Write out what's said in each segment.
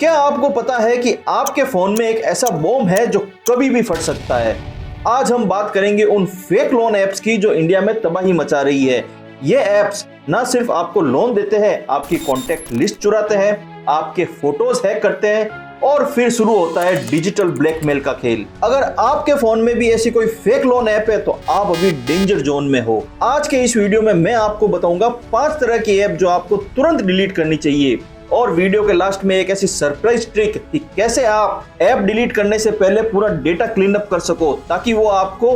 क्या आपको पता है कि आपके फोन में एक ऐसा बॉम्ब है जो कभी भी फट सकता है? आज हम बात करेंगे उन फेक लोन ऐप्स की जो इंडिया में तबाही मचा रही है। ये ऐप्स ना सिर्फ आपको लोन देते हैं, आपकी कॉन्टैक्ट लिस्ट चुराते हैं, आपके फोटोज हैक करते हैं और फिर शुरू होता है डिजिटल ब्लैकमेल का खेल। अगर आपके फोन में भी ऐसी कोई फेक लोन ऐप है तो आप अभी डेंजर जोन में हो। आज के इस वीडियो में मैं आपको बताऊंगा 5 तरह की ऐप जो आपको तुरंत डिलीट करनी चाहिए, और वीडियो के लास्ट में एक ऐसी सरप्राइज ट्रिक कि कैसे आप ऐप डिलीट करने से पहले पूरा डेटा क्लीन अप कर सको ताकि वो आपको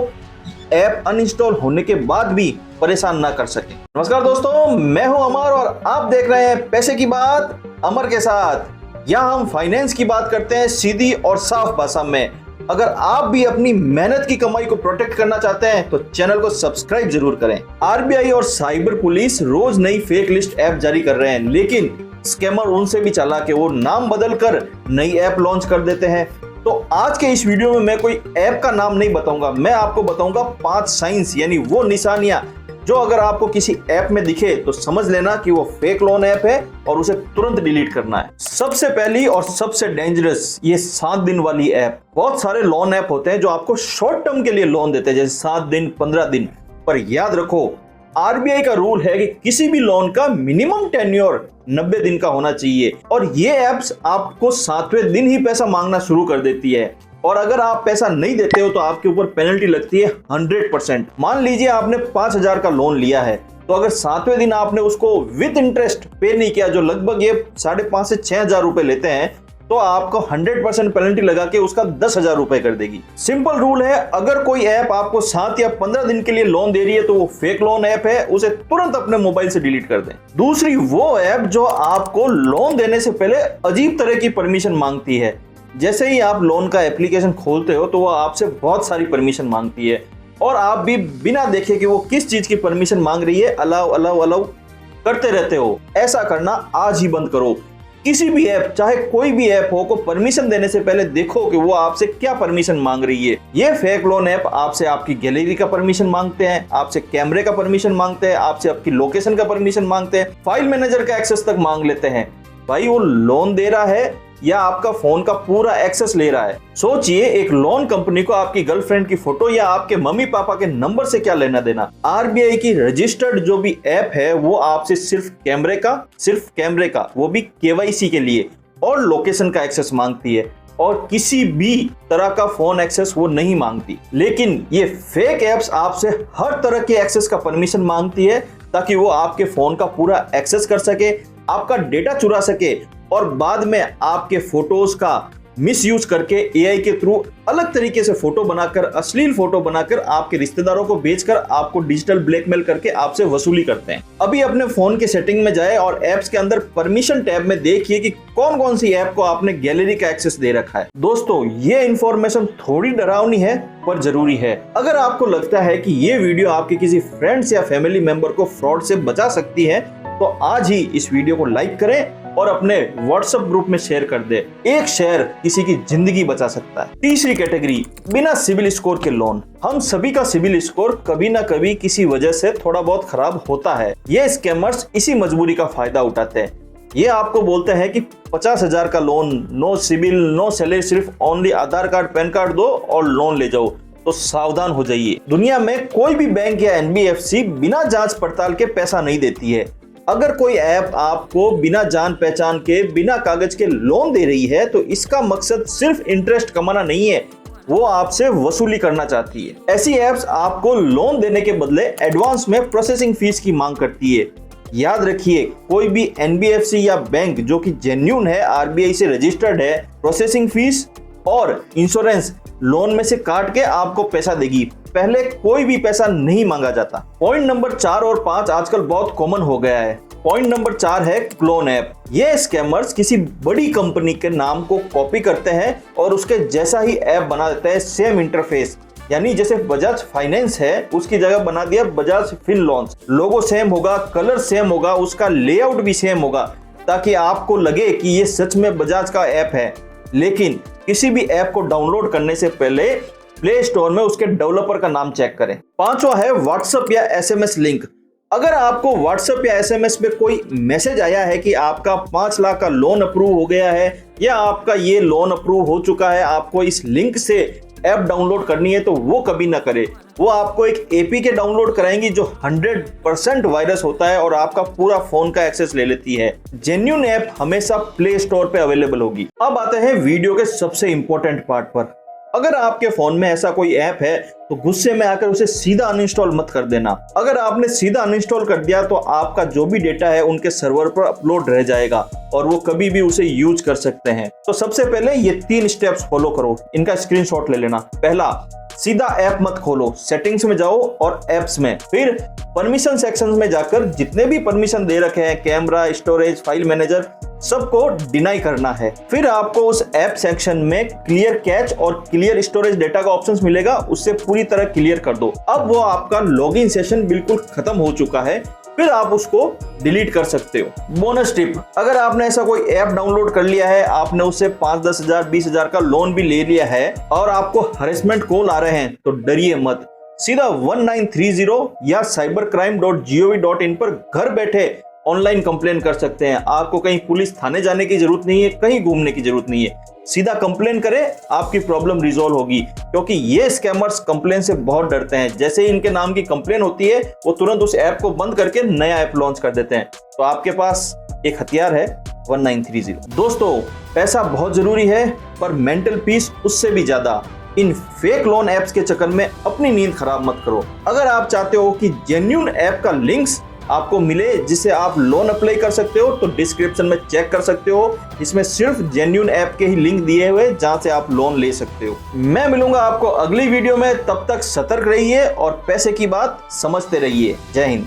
ऐप अनइंस्टॉल होने के बाद भी परेशान ना कर सके। नमस्कार दोस्तों, मैं हूं अमर और आप देख रहे हैं पैसे की बात अमर के साथ। यहाँ हम फाइनेंस की बात करते हैं सीधी और साफ भाषा में। अगर आप भी अपनी मेहनत की कमाई को प्रोटेक्ट करना चाहते हैं तो चैनल को सब्सक्राइब जरूर करें। आरबीआई और साइबर पुलिस रोज नई फेक लिस्ट ऐप जारी कर रहे हैं, लेकिन स्कैमर उनसे भी चालाक है, वो नाम बदलकर नई ऐप लॉन्च कर देते हैं। तो आज के इस वीडियो में मैं कोई ऐप का नाम नहीं बताऊंगा, मैं आपको बताऊंगा 5 साइंस, यानी वो निशानियां जो अगर आपको किसी ऐप में दिखे तो समझ लेना कि वो फेक लोन ऐप है और उसे तुरंत डिलीट करना है। सबसे पहली और सबसे डेंजरस ये 7 दिन वाली ऐप। बहुत सारे लोन ऐप होते हैं जो आपको शॉर्ट टर्म के लिए लोन देते हैं, जैसे 7 दिन 15 दिन, पर याद रखो आरबीआई का रूल है कि किसी भी लोन का मिनिमम टेन्योर 90 दिन का होना चाहिए, और ये ऐप्स आपको 7वें दिन ही पैसा मांगना शुरू कर देती है। और अगर आप पैसा नहीं देते हो तो आपके ऊपर पेनल्टी लगती है 100%। मान लीजिए आपने 5,000 का लोन लिया है, तो अगर 7वें दिन आपने उसको विद इंटरेस्ट पे नहीं किया, जो लगभग ये 5,500 से 6,000 रुपए लेते हैं, तो आपको 100% पेनल्टी लगा के उसका 10,000 रुपए कर देगी। सिंपल रूल है, अगर कोई ऐप आपको 7 या 15 दिन के लिए लोन दे रही है तो वो फेक लोन ऐप है, उसे तुरंत अपने मोबाइल से डिलीट कर दें। दूसरी वो ऐप जो आपको लोन देने से पहले अजीब तरह की परमिशन मांगती है। जैसे ही आप लोन का एप्लीकेशन खोलते हो तो वो आपसे बहुत सारी परमिशन मांगती है, और आप भी बिना देखे कि वो किस चीज की परमिशन मांग रही है अलाउ अलाउ अलाउ करते रहते हो। ऐसा करना आज ही बंद करो। किसी भी ऐप, चाहे कोई भी ऐप हो, को परमिशन देने से पहले देखो कि वो आपसे क्या परमिशन मांग रही है। ये फेक लोन ऐप आपसे आपकी गैलरी का परमिशन मांगते हैं, आपसे कैमरे का परमिशन मांगते हैं, आपसे आपकी लोकेशन का परमिशन मांगते हैं, फाइल मैनेजर का एक्सेस तक मांग लेते हैं। भाई वो लोन दे रहा है या आपका फोन का पूरा एक्सेस ले रहा है? सोचिए, एक लोन कंपनी को आपकी गर्लफ्रेंड की फोटो या आपके मम्मी पापा के नंबर से क्या लेना देना। आरबीआई की रजिस्टर्ड जो भी ऐप है वो आपसे सिर्फ कैमरे का वो भी केवाईसी के लिए और लोकेशन का एक्सेस मांगती है, और किसी भी तरह का फोन एक्सेस वो नहीं मांगती। लेकिन ये फेक ऐप्स आपसे हर तरह के एक्सेस का परमिशन मांगती है ताकि वो आपके फोन का पूरा एक्सेस कर सके, आपका डेटा चुरा सके, और बाद में आपके फोटोज का मिसयूज करके एआई के थ्रू अलग तरीके से फोटो बनाकर, अश्लील फोटो बनाकर आपके रिश्तेदारों को बेचकर आपको डिजिटल ब्लैकमेल करके आपसे वसूली करते हैं। अभी अपने फोन के सेटिंग में जाए और ऐप्स के अंदर परमिशन टैब में देखिए कि कौन कौन सी ऐप को आपने गैलरी का एक्सेस दे रखा है। दोस्तों, ये इंफॉर्मेशन थोड़ी डरावनी है पर जरूरी है। अगर आपको लगता है कि ये वीडियो आपके किसी फ्रेंड्स या फैमिली मेंबर को फ्रॉड से बचा सकती है तो आज ही इस वीडियो को लाइक करें और अपने व्हाट्सएप ग्रुप में शेयर कर दे। एक शेयर किसी की जिंदगी बचा सकता है। तीसरी कैटेगरी, बिना सिविल स्कोर के लोन। हम सभी का सिविल स्कोर कभी ना कभी किसी वजह से थोड़ा बहुत खराब होता है। ये स्कैमर्स इसी मजबूरी का फायदा उठाते हैं। ये आपको बोलते हैं कि 50,000 का loan, no CIBIL no salary, सिर्फ only Aadhaar card PAN card दो और लोन ले जाओ। तो सावधान हो जाइए। दुनिया में कोई भी बैंक या एनबीएफसी बिना जांच पड़ताल के पैसा नहीं देती है। अगर कोई ऐप आपको बिना जान पहचान के, बिना कागज के लोन दे रही है तो इसका मकसद सिर्फ इंटरेस्ट कमाना नहीं है, वो आपसे वसूली करना चाहती है। ऐसी ऐप्स आपको लोन देने के बदले एडवांस में प्रोसेसिंग फीस की मांग करती है। याद रखिए, कोई भी एनबीएफसी या बैंक जो कि जेन्युइन है, आरबीआई से रजिस्टर्ड है, प्रोसेसिंग फीस और इंश्योरेंस लोन में से काट के आपको पैसा देगी। पहले कोई भी पैसा नहीं मांगा जाता। पॉइंट नंबर 4 और 5 आजकल बहुत कॉमन हो गया है। पॉइंट नंबर 4 है क्लोन ऐप। ये स्कैमर्स किसी बड़ी कंपनी के नाम को कॉपी करते हैं और उसके जैसा ही ऐप बना देते हैं, सेम इंटरफेस। यानी जैसे बजाज फाइनेंस है उसकी जगह बना दिया बजाज फिन लोन्स। लोगो सेम होगा, कलर सेम होगा, उसका लेआउट भी सेम होगा, ताकि आपको लगे कि ये सच में बजाज का ऐप है। लेकिन किसी भी ऐप को डाउनलोड करने से पहले प्ले स्टोर में उसके डेवलपर का नाम चेक करें। 5वां है व्हाट्सएप या एसएमएस लिंक। अगर आपको WhatsApp या SMS पे कोई मैसेज आया है कि आपका 5 लाख का लोन अप्रूव हो गया है या आपका ये लोन अप्रूव हो चुका है, आपको इस लिंक से ऐप डाउनलोड करनी है, तो वो कभी ना करे। वो आपको एक APK डाउनलोड कराएंगी जो 100% वायरस होता है और आपका पूरा फोन का एक्सेस ले लेती है। जेन्युइन ऐप हमेशा प्ले स्टोर पे अवेलेबल होगी। अब आते हैं वीडियो के सबसे इंपॉर्टेंट पार्ट पर। अगर आपके फोन में ऐसा कोई ऐप है तो गुस्से में आकर उसे सीधा अनइंस्टॉल मत कर देना। अगर आपने सीधा अनइंस्टॉल कर दिया तो आपका जो भी डेटा है उनके सर्वर पर अपलोड रह जाएगा और वो कभी भी उसे यूज कर सकते हैं। तो सबसे पहले ये 3 स्टेप्स फॉलो करो, इनका स्क्रीनशॉट ले लेना। पहला, सीधा ऐप मत खोलो, सेटिंग्स में जाओ और एप्स में, फिर परमिशन सेक्शन में जाकर जितने भी परमिशन दे रखे हैं, कैमरा, स्टोरेज, फाइल मैनेजर, सबको डिनाई करना है। फिर आपको उस ऐप सेक्शन में क्लियर कैच और क्लियर स्टोरेज डेटा का ऑप्शंस मिलेगा, उससे पूरी तरह क्लियर कर दो। अब वो आपका लॉगिन सेशन बिल्कुल खत्म हो चुका है, फिर आप उसको डिलीट कर सकते हो। बोनस टिप, अगर आपने ऐसा कोई ऐप डाउनलोड कर लिया है, आपने उससे 5-10 हजार 20 हजार का लोन भी ले लिया है और आपको हरेसमेंट कॉल आ रहे हैं, तो डरिए मत। सीधा 1930 या cybercrime.gov.in पर घर बैठे ऑनलाइन कंप्लेन कर सकते हैं। आपको कहीं पुलिस थाने जाने की जरूरत नहीं है, कहीं घूमने की जरूरत नहीं है। सीधा कंप्लेन करें, आपकी प्रॉब्लम रिजॉल्व होगी, क्योंकि ये स्कैमर्स कंप्लेन से बहुत डरते हैं। जैसे ही इनके नाम की कंप्लेन होती है, वो तुरंत उस ऐप को बंद करके नया ऐप लॉन्च कर देते हैं। तो आपके पास एक हथियार है, 1930। दोस्तों, पैसा बहुत जरूरी है, पर मेंटल पीस उससे भी ज्यादा। इन फेक लोन ऐप्स के चक्कर में अपनी नींद खराब मत करो। अगर आप चाहते हो कि जेन्युइन ऐप का लिंक्स आपको मिले जिससे आप लोन अप्लाई कर सकते हो, तो डिस्क्रिप्शन में चेक कर सकते हो। इसमें सिर्फ जेन्युइन ऐप के ही लिंक दिए हुए जहां से आप लोन ले सकते हो। मैं मिलूंगा आपको अगली वीडियो में, तब तक सतर्क रहिए और पैसे की बात समझते रहिए। जय हिंद।